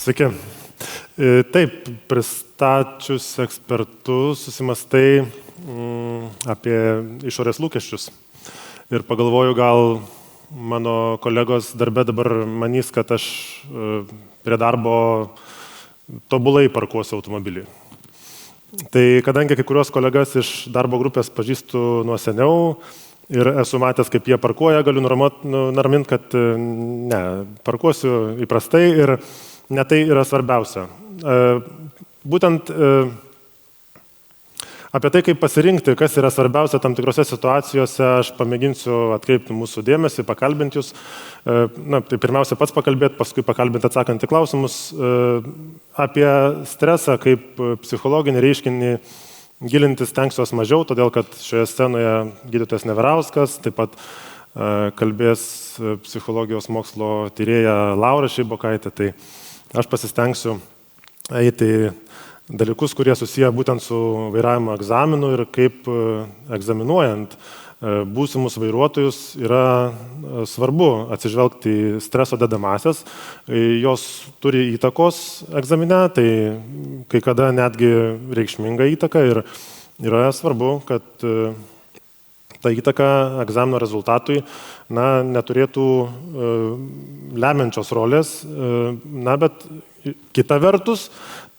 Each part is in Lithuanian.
Sveiki. Taip, pristačius ekspertus susimastai apie išorės lūkesčius. Ir pagalvoju, gal mano kolegos darbe dabar manys, kad aš prie darbo tobulai parkuosiu automobilį. Tai kadangi kai kurios kolegas iš darbo grupės pažįstu nuo seniau ir esu matęs, kaip jie parkuoja, galiu nuraminti, kad ne, parkuosiu įprastai ir ne tai yra svarbiausia. Būtent apie tai, kaip pasirinkti, kas yra svarbiausia tam tikrose situacijose, aš pamėginsiu atkreipti mūsų dėmesį, pakalbinti jūs. Tai pirmiausia pats pakalbėti, paskui pakalbinti atsakant į klausimus. Apie stresą kaip psichologinį reiškinį gilintis stengsiuos mažiau, todėl kad šioje scenoje gydytojas Neverauskas, taip pat kalbės psichologijos mokslo tyrėja Laura Šeibokaitė. Tai aš pasistengsiu eiti dalykus, kurie susiję būtent su vairavimo egzaminu ir kaip egzaminuojant būsimus vairuotojus yra svarbu atsižvelgti į streso dedamąsias. Jos turi įtakos egzamine, tai kai kada netgi reikšminga įtaka ir yra svarbu, kad ta įtaka egzamino rezultatui neturėtų lemiančios rolės, bet kita vertus,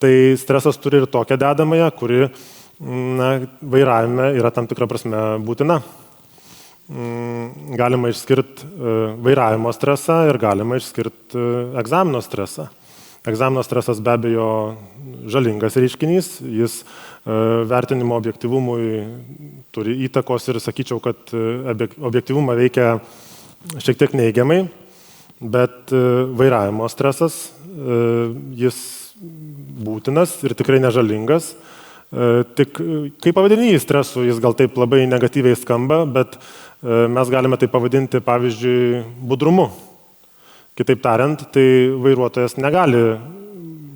tai stresas turi ir tokią dedamąją, kuri vairavime yra tam tikra prasme būtina. Galima išskirti vairavimo stresą ir galima išskirti egzamino stresą. Egzamino stresas be abejo žalingas reiškinys, jis vertinimo objektyvumui turi įtakos ir sakyčiau, kad objektyvumą veikia šiek tiek neigiamai, bet vairavimo stresas, jis būtinas ir tikrai nežalingas. Tik kai pavadini jį stresu, jis gal taip labai negatyviai skamba, bet mes galime tai pavadinti, pavyzdžiui, budrumu. Kitaip tariant, tai vairuotojas negali,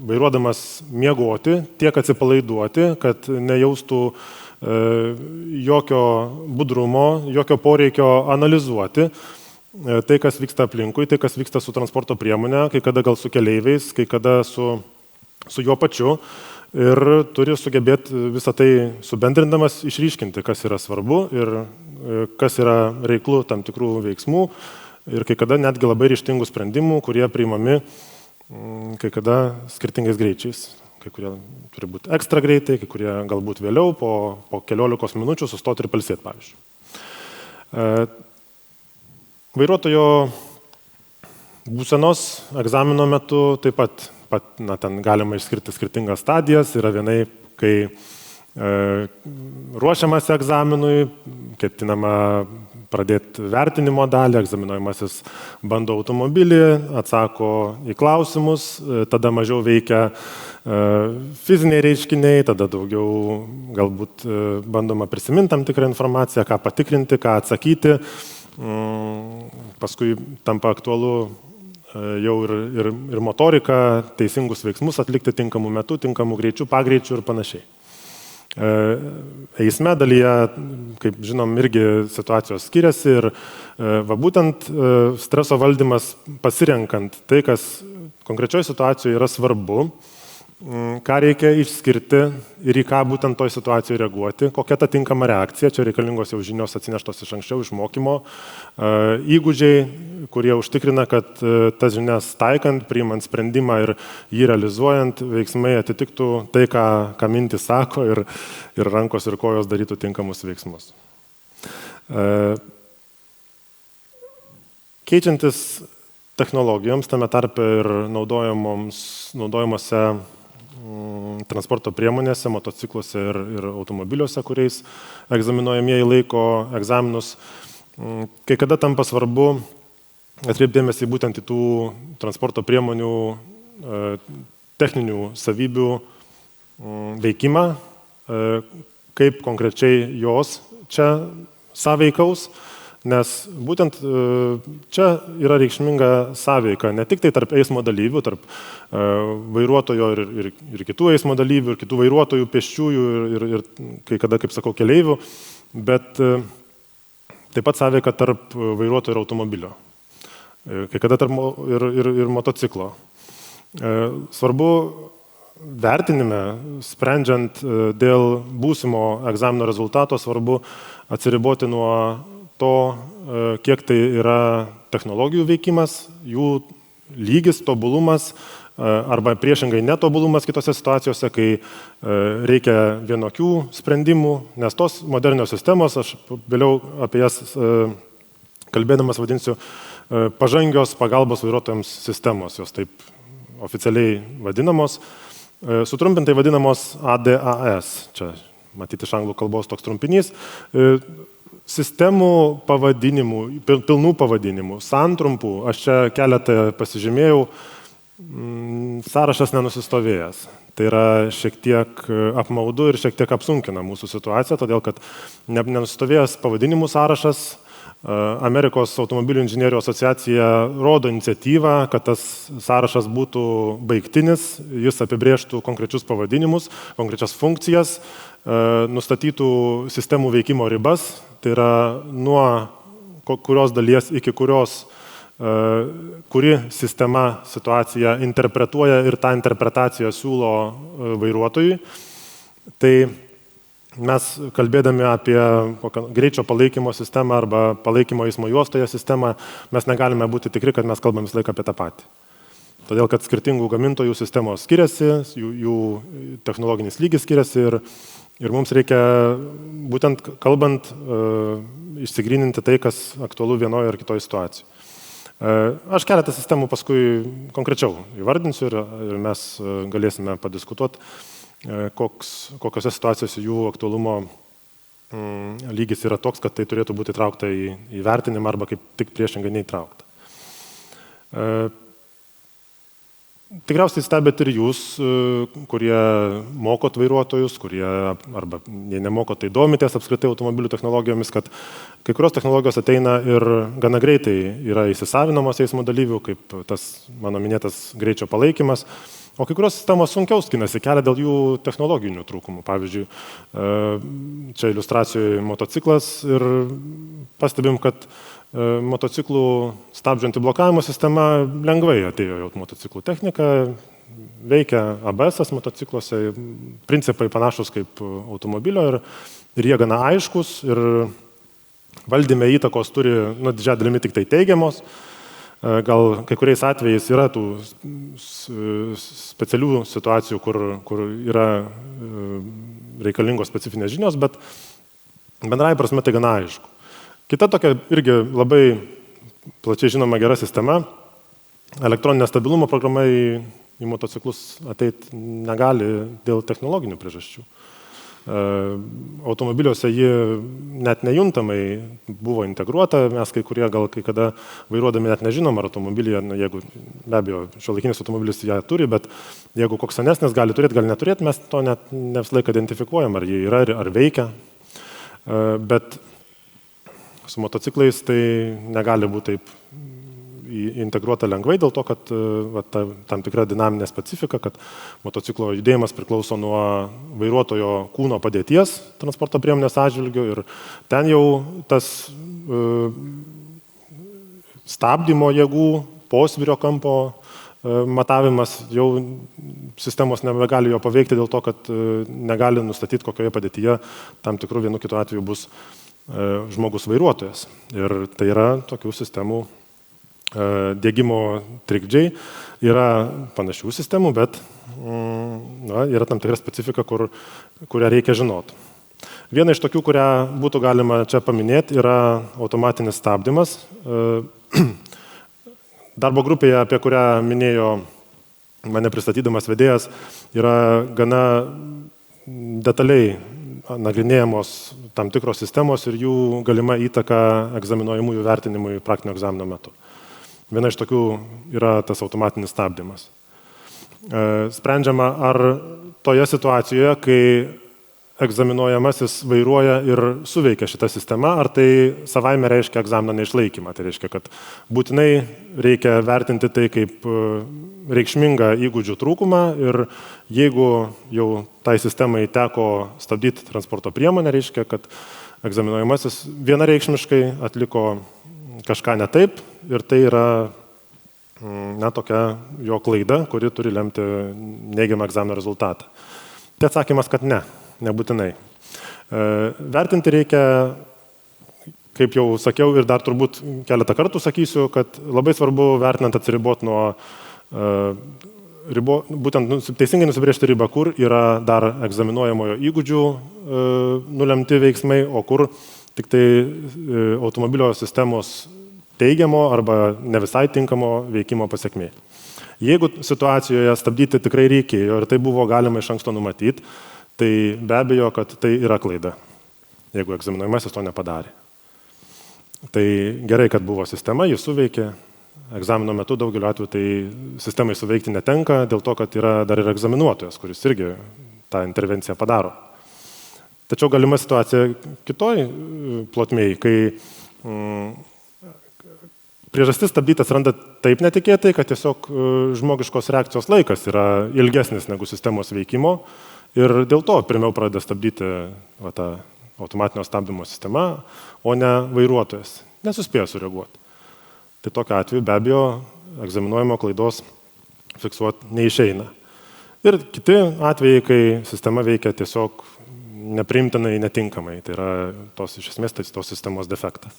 vairuodamas miegoti, tiek atsipalaiduoti, kad nejaustų jokio budrumo, jokio poreikio analizuoti tai, kas vyksta aplinkui, tai, kas vyksta su transporto priemonė, kai kada gal su keleiviais, kai kada su juo pačiu. Ir turi sugebėti visą tai subendrindamas išryškinti, kas yra svarbu ir kas yra reiklu tam tikrų veiksmų. Ir kai kada netgi labai ryžtingų sprendimų, kurie priimami kai kada skirtingais greičiais. Kai kurie turi būti ekstra greitai, kai kurie galbūt vėliau, po keliolikos minučių sustoti ir pailsėti, pavyzdžiui. Vairuotojo būsenos egzamino metu taip pat ten galima išskirti skirtingas stadijas. Yra vienai, kai ruošiamas egzaminui, ketinama pradėti vertinimo dalį, egzaminuojamasis bando automobilį, atsako į klausimus, tada mažiau veikia fiziniai reiškiniai, tada daugiau galbūt bandoma prisiminti tam tikrą informaciją, ką patikrinti, ką atsakyti. Paskui tampa aktualu jau ir motorika, teisingus veiksmus atlikti tinkamų metų, tinkamų greičių, pagreičių ir panašiai. Eisme dalyje, kaip žinom, irgi situacijos skiriasi ir būtent streso valdymas pasirenkant tai, kas konkrečioje situacijoje yra svarbu, ką reikia išskirti ir į ką būtent toj situacijoje reaguoti, kokia ta tinkama reakcija, čia reikalingos jau žinios atsineštos iš anksčiau, iš mokymo, įgūdžiai, kurie užtikrina, kad tas žinias taikant, priimant sprendimą ir jį realizuojant, veiksmai atitiktų tai, ką mintis sako ir rankos ir kojos darytų tinkamus veiksmus. Keičiantis technologijoms, tame tarpe ir naudojamose transporto priemonėse, motocikluose ir automobiliuose, kuriais egzaminuojamieji laiko egzaminus, kai kada tampa svarbu atkreipdėmėsi būtent į tų transporto priemonių techninių savybių veikimą, kaip konkrečiai jos čia sąveikaus, nes būtent čia yra reikšminga sąveika ne tik tai tarp eismo dalyvių, tarp vairuotojo ir kitų eismo dalyvių, ir kitų vairuotojų, pėsčiųjų ir kai kada, kaip sakau, keleivių, bet taip pat sąveika tarp vairuotojo ir automobilio, kai kada tarp ir motociklo. Svarbu vertinime, sprendžiant dėl būsimo egzamino rezultato, svarbu atsiriboti nuo to, kiek tai yra technologijų veikimas, jų lygis, tobulumas, arba priešingai netobulumas kitose situacijose, kai reikia vienokių sprendimų, nes tos modernios sistemos, aš vėliau apie jas kalbėdamas vadinsiu pažangios pagalbos vairuotojams sistemos, jos taip oficialiai vadinamos, sutrumpintai vadinamos ADAS, čia matyti iš anglų kalbos toks trumpinys, sistemų pavadinimų, pilnų pavadinimų, santrumpų, aš čia keletą pasižymėjau, sąrašas nenusistovėjęs. Tai yra šiek tiek apmaudu ir šiek tiek apsunkina mūsų situaciją, todėl kad nenusistovėjęs pavadinimų sąrašas, Amerikos automobilių inžinierių asociacija rodo iniciatyvą, kad tas sąrašas būtų baigtinis, jis apibrėžtų konkrečius pavadinimus, konkrečias funkcijas, nustatytų sistemų veikimo ribas, tai yra nuo kurios dalies iki kurios kuri sistema situaciją interpretuoja ir tą interpretaciją siūlo vairuotojui. Tai mes kalbėdami apie greičio palaikymo sistemą arba palaikymo eismo juostoje sistemą, mes negalime būti tikri, kad mes kalbame visą laiką apie tą patį. Todėl, kad skirtingų gamintojų sistemos skiriasi, jų technologinis lygis skiriasi ir mums reikia būtent kalbant išsigryninti tai, kas aktualu vienoje ar kitoje situacijoje. Aš keletą sistemų paskui konkrečiau įvardinsiu ir mes galėsime padiskutuoti, kokiose situacijose jų aktualumo lygis yra toks, kad tai turėtų būti įtraukta į vertinimą arba kaip tik priešingai neįtraukta. Tikriausiai stebėt ir jūs, kurie mokot vairuotojus, kurie arba jei nemokot, tai domitės apskritai automobilių technologijomis, kad kai kurios technologijos ateina ir gana greitai yra įsisavinamos eismo dalyvių, kaip tas mano minėtas greičio palaikymas, o kai kurios sistemos sunkiau skinasi kelią dėl jų technologinių trūkumų. Pavyzdžiui, čia iliustracijoje motociklas ir pastebim, kad motociklų stabdžių antiblokavimo sistema lengvai atėjo į motociklų techniką, veikia ABS motocikluose, principai panašus kaip automobilio ir jie gana aiškus ir valdyme įtakos turi didžiąją dalimi tik tai teigiamos. Gal kai kuriais atvejais yra tų specialių situacijų, kur yra reikalingos specifinės žinios, bet bendrai prasme tai gana aišku. Kita tokia irgi labai plačiai žinoma gera sistema, elektroninė stabilumo programa į motociklus ateiti negali dėl technologinių priežasčių. Automobiliuose ji net nejuntamai buvo integruota, mes kai kurie gal kai kada vairuodami net nežinom, ar automobilyje, jeigu be abejo šiuolaikinis automobilis ją turi, bet jeigu koks senesnis gali turėti, gali neturėti, mes to net ne visą laiką identifikuojam, ar jie yra, ar veikia. Bet su motociklais tai negali būti taip integruota lengvai dėl to, kad tam tikra dinaminė specifika, kad motociklo judėjimas priklauso nuo vairuotojo kūno padėties transporto priemonės atžvilgiu ir ten jau tas stabdymo jėgų, posvyrio kampo matavimas jau sistemos nebegali jo paveikti dėl to, kad negali nustatyti, kokioje padėtyje tam tikrų vienu kitu atveju bus žmogus vairuotojas. Ir tai yra tokių sistemų dėgymo trikdžiai. Yra panašių sistemų, bet yra tam tikra specifika, kurią reikia žinoti. Viena iš tokių, kurią būtų galima čia paminėti, yra automatinis stabdymas. Darbo grupėje, apie kurią minėjo mane pristatydamas vedėjas, yra gana detaliai nagrinėjamos tam tikros sistemos ir jų galima įtaka egzaminuojamųjų vertinimui praktinio egzamino metu. Viena iš tokių yra tas automatinis stabdymas. Sprendžiama, ar toje situacijoje, kai egzaminuojamasis vairuoja ir suveikia šitą sistemą, ar tai savaime reiškia egzamino neišlaikymą. Tai reiškia, kad būtinai reikia vertinti tai kaip reikšmingą įgūdžių trūkumą ir jeigu jau tai sistemai teko stabdyti transporto priemonę, reiškia, kad egzaminuojamasis vienareikšmiškai atliko kažką ne taip ir tai yra tokia jo klaida, kuri turi lemti neigiamą egzamino rezultatą. Tai atsakymas, kad ne, nebūtinai. Vertinti reikia, kaip jau sakiau ir dar turbūt keletą kartų sakysiu, kad labai svarbu vertinant atsiriboti nuo būtent teisingai nusibrėžti ribą, kur yra dar egzaminuojamojo įgūdžių nulemti veiksmai, o kur tik tai automobilio sistemos teigiamo arba ne visai tinkamo veikimo pasiekmė. Jeigu situacijoje stabdyti tikrai reikėjo ir tai buvo galima iš anksto numatyti, tai be abejo, kad tai yra klaida, jeigu egzaminuojamasis to nepadarė. Tai gerai, kad buvo sistema, jis suveikė. Egzamino metu daugeliu atveju tai sistemai suveikti netenka, dėl to, kad yra dar ir egzaminuotojas, kuris irgi tą intervenciją padaro. Tačiau galima situacija kitoj plotmėj, kai priežastis stabdyti atsiranda taip netikėtai, kad tiesiog žmogiškos reakcijos laikas yra ilgesnis negu sistemos veikimo ir dėl to pirmiau pradeda stabdyti tą automatinio stabdymo sistema, o ne vairuotojas, nesuspėjo sureaguoti. Tai tokiu atveju be abejo egzaminuojamo klaidos fiksuoti neišeina. Ir kiti atvejai, kai sistema veikia tiesiog nepriimtinai, netinkamai, tai yra iš esmės tos sistemos defektas.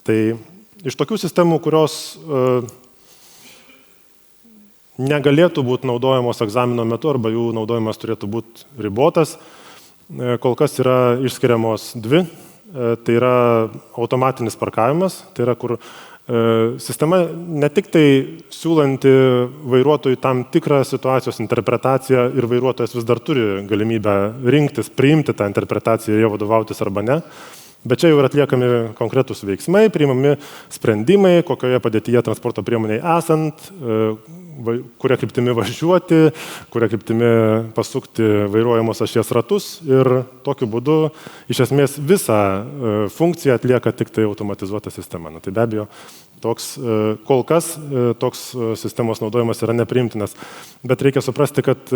Tai iš tokių sistemų, kurios negalėtų būti naudojamos egzamino metu arba jų naudojimas turėtų būti ribotas, kol kas yra išskiriamos dvi. Tai yra automatinis parkavimas, tai yra kur sistema ne tik tai siūlanti vairuotojui tam tikrą situacijos interpretaciją ir vairuotojas vis dar turi galimybę rinktis, priimti tą interpretaciją ir jo vadovautis arba ne, bet čia jau yra atliekami konkretūs veiksmai, priimami sprendimai, kokioje padėtyje transporto priemonėje esant, kuria kryptimi važiuoti, kuria kryptimi pasukti vairuojamos ašies ratus ir tokiu būdu iš esmės visą funkciją atlieka tik tai automatizuota sistema. Tai be abejo, kol kas toks sistemos naudojimas yra nepriimtinas, bet reikia suprasti, kad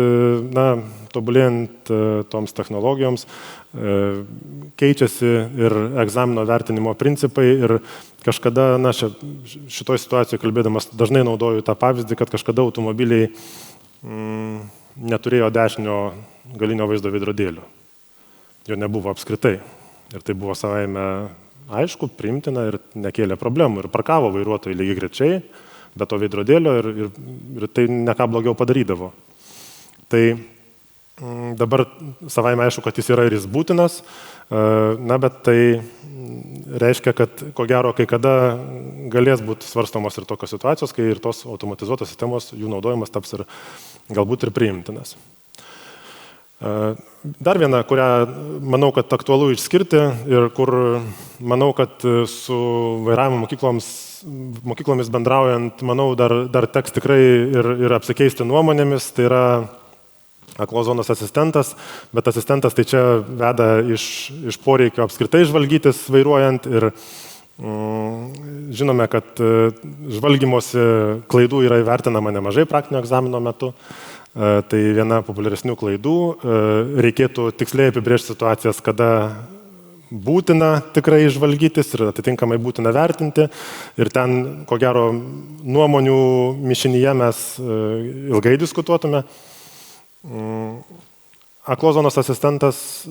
tobulėjant toms technologijoms keičiasi ir egzamino vertinimo principai ir kažkada, šitoj situacijoje kalbėdamas dažnai naudoju tą pavyzdį, kad kažkada automobiliai neturėjo dešinio galinio vaizdo veidrodėlio. Jo nebuvo apskritai. Ir tai buvo savaime aišku, priimtina ir nekėlė problemų. Ir parkavo vairuotojai lygiai grečiai, be to veidrodėlio ir tai ne ką blogiau padarydavo. Tai dabar savaime aišku, kad jis yra ir jis būtinas, bet tai reiškia, kad ko gero kai kada galės būti svarstomos ir tokios situacijos, kai ir tos automatizuotos sistemos, jų naudojimas taps ir galbūt ir priimtinas. Dar viena, kurią manau, kad aktualu išskirti ir kur manau, kad su vairavimo mokyklomis bendraujant, manau, dar teks tikrai ir apsikeisti nuomonėmis, tai yra aklos zonos asistentas, bet asistentas tai čia veda iš poreikio apskritai žvalgytis vairuojant ir žinome, kad žvalgymosi klaidų yra įvertinama nemažai praktinio egzamino metu. Tai viena populiaresnių klaidų. Reikėtų tiksliai apibrėžti situacijas, kada būtina tikrai žvalgytis ir atitinkamai būtina vertinti. Ir ten, ko gero, nuomonių mišinyje mes ilgai diskutuotume. Aklos zonos asistentas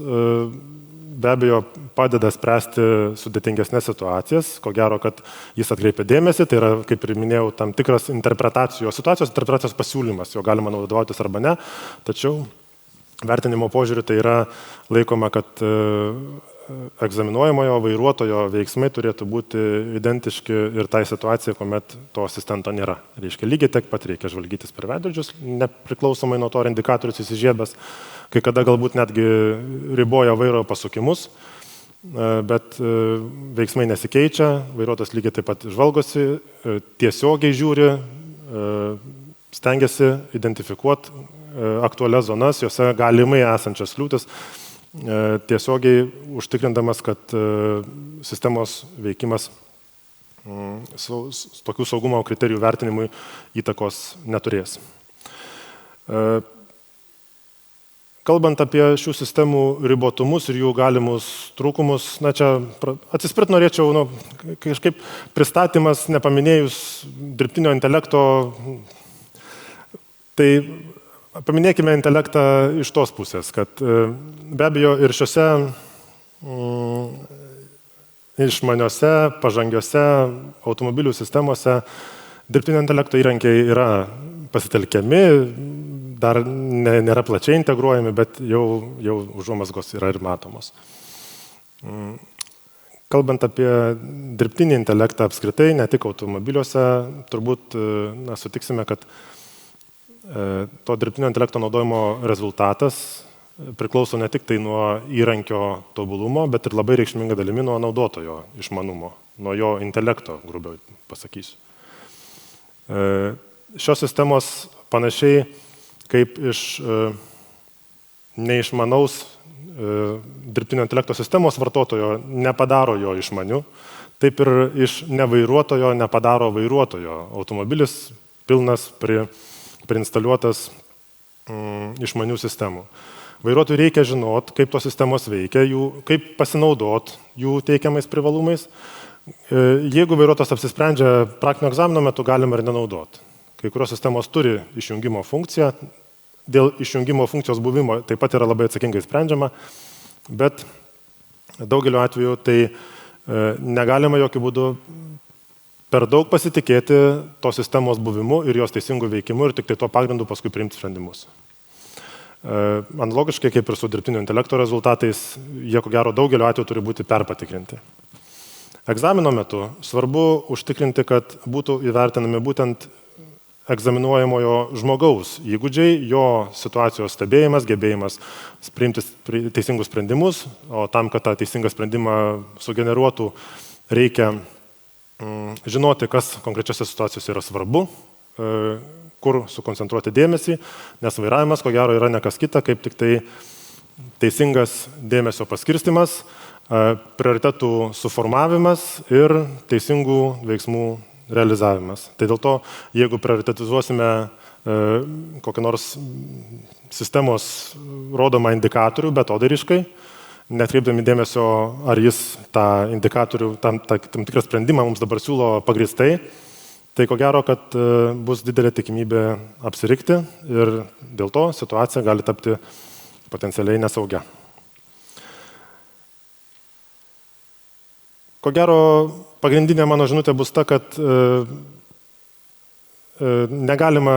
be abejo padeda spręsti sudėtingesnės situacijas, ko gero, kad jis atkreipia dėmesį, tai yra, kaip ir minėjau, tam tikras situacijos interpretacijos pasiūlymas, jo galima vadovautis arba ne, tačiau vertinimo požiūriu tai yra laikoma, kad egzaminuojamojo vairuotojo veiksmai turėtų būti identiški ir tai situacija, kuomet to asistento nėra. Reiškia, lygiai tiek pat reikia žvalgytis per veidrodžius, nepriklausomai nuo to, ar indikatorius įsižiebęs, kai kada galbūt netgi riboja vairo pasukimus, bet veiksmai nesikeičia, vairuotojas lygiai taip pat žvalgosi, tiesiogiai žiūri, stengiasi identifikuoti aktualias zonas, jose galimai esančias kliūtis, tiesiogiai užtikrindamas, kad sistemos veikimas tokių saugumo kriterijų vertinimui įtakos neturės. Kalbant apie šių sistemų ribotumus ir jų galimus trūkumus, na čia atsispirt norėčiau, kažkaip pristatymas, nepaminėjus dirbtinio intelekto, tai paminėkime intelektą iš tos pusės, kad be abejo ir šiuose išmaniose, pažangiose automobilių sistemose dirbtinio intelekto įrankiai yra pasitelkiami, dar nėra plačiai integruojami, bet jau užuomazgos yra ir matomos. Kalbant apie dirbtinį intelektą apskritai, ne tik automobiliuose, turbūt sutiksime, kad to dirbtinio intelekto naudojimo rezultatas priklauso ne tik tai nuo įrankio tobulumo, bet ir labai reikšminga dalimi nuo naudotojo išmanumo, nuo jo intelekto, grubiau pasakysiu. Šios sistemos panašiai kaip iš neišmanaus dirbtinio intelekto sistemos vartotojo nepadaro jo išmaniu, taip ir iš nevairuotojo nepadaro vairuotojo. Automobilis pilnas priinstaliuotas išmanių sistemų. Vairuotojui reikia žinot, kaip tos sistemos veikia, kaip pasinaudot jų teikiamais privalumais. Jeigu vairuotojas apsisprendžia praktinio egzamino metu, galima ir nenaudot. Kai kurios sistemos turi išjungimo funkciją, dėl išjungimo funkcijos buvimo taip pat yra labai atsakingai sprendžiama, bet daugeliu atveju tai negalima jokių būdų per daug pasitikėti tos sistemos buvimu ir jos teisingų veikimu ir tik tai tuo pagrindu paskui priimti sprendimus. Analogiškai kaip ir su dirbtinio intelekto rezultatais, jie ko gero daugeliu atveju turi būti perpatikrinti. Egzamino metu svarbu užtikrinti, kad būtų įvertinami būtent egzaminuojamojo žmogaus įgūdžiai, jo situacijos stebėjimas, gebėjimas priimti teisingus sprendimus, o tam, kad tą teisingą sprendimą sugeneruotų, reikia žinoti, kas konkrečiose situacijose yra svarbu, kur sukoncentruoti dėmesį, nes vairavimas, ko gero, yra ne kas kita, kaip tik tai teisingas dėmesio paskirstimas, prioritetų suformavimas ir teisingų veiksmų realizavimas. Tai dėl to, jeigu prioritetizuosime kokią nors sistemos rodomą indikatorių betodariškai, netkreipdami dėmesio, ar jis tą indikatorių, tam tikrą sprendimą mums dabar siūlo pagrįstai, tai ko gero, kad bus didelė tikimybė apsirikti ir dėl to situacija gali tapti potencialiai nesaugia. Ko gero, pagrindinė mano žinutė bus ta, kad negalima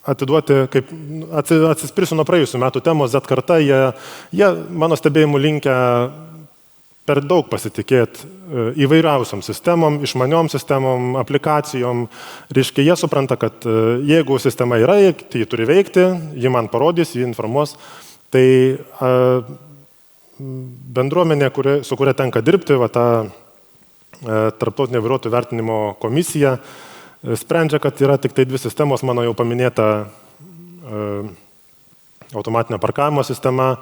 atiduoti, kaip atsispirsiu nuo praėjusių metų temos, Z karta, jie mano stebėjimu linkę per daug pasitikėti įvairiausiom sistemom, išmaniom sistemom, aplikacijom. Reiškia, jie supranta, kad jeigu sistema yra, tai ji turi veikti, ji man parodys, ji informuos. Tai bendruomenė, su kuria tenka dirbti, ta tarptautinė vairuotojų vertinimo komisija, sprendžia, kad yra tik tai dvi sistemos, mano jau paminėta automatinio parkavimo sistema,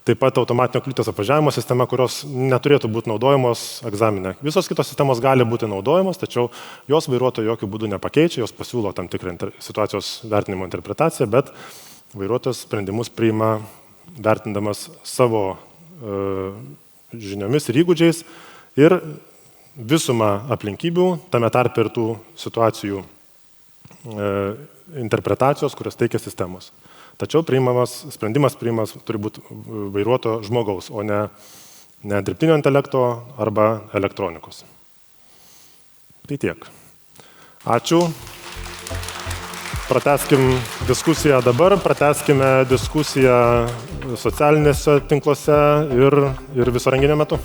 taip pat automatinio kliūties apvažiavimo sistema, kurios neturėtų būti naudojamos egzamine. Visos kitos sistemos gali būti naudojamos, tačiau jos vairuotojų jokių būdų nepakeičia, jos pasiūlo tam tikrą situacijos vertinimo interpretaciją, bet vairuotojas sprendimus priima vertindamas savo žiniomis ir įgūdžiais ir visumą aplinkybių, tame tarpe ir tų situacijų interpretacijos, kurias teikia sistemos. Tačiau sprendimas priimamas turi būti vairuotojo žmogaus, o ne dirbtinio intelekto arba elektronikos. Tai tiek. Ačiū. Pratęskim diskusiją dabar, pratęskime diskusiją socialinėse tinkluose ir viso renginio metu.